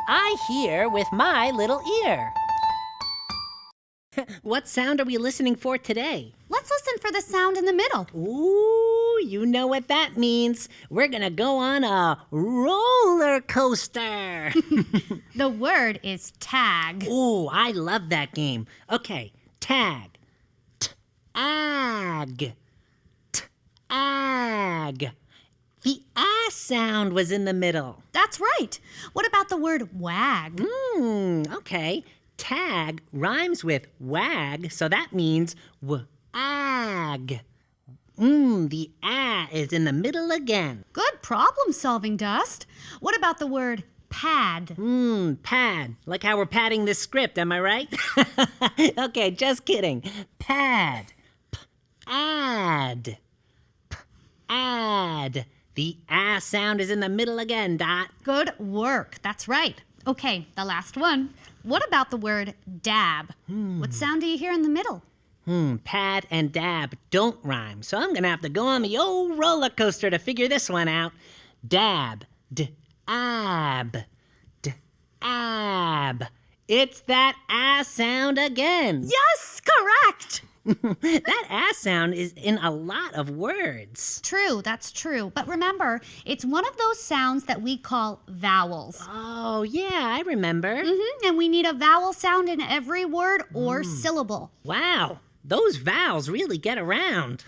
I hear with my little ear. What sound are we listening for today? Let's listen for the sound in the middle. Ooh, you know what that means. We're gonna go on a roller coaster. The word is tag. Ooh, I love that game. Okay, tag. T-ag. T-ag. The ah sound was in the middle. That's right. What about the word wag? Okay. Tag rhymes with wag, so that means w-ag. The ah is in the middle again. Good problem solving, Dust. What about the word pad? Pad. Like how we're padding this script, am I right? Okay, just kidding. Pad. P-ad. P-ad. The ah sound is in the middle again, Dot. Good work. That's right. Okay, the last one. What about the word dab? What sound do you hear in the middle? Pad and dab don't rhyme, so I'm gonna have to go on the old roller coaster to figure this one out. Dab. D-ab. D-ab. It's that ah sound again. Yes, correct. That ah sound is in a lot of words. True, that's true. But remember, it's one of those sounds that we call vowels. Oh, yeah, I remember. And we need a vowel sound in every word or syllable. Wow, those vowels really get around.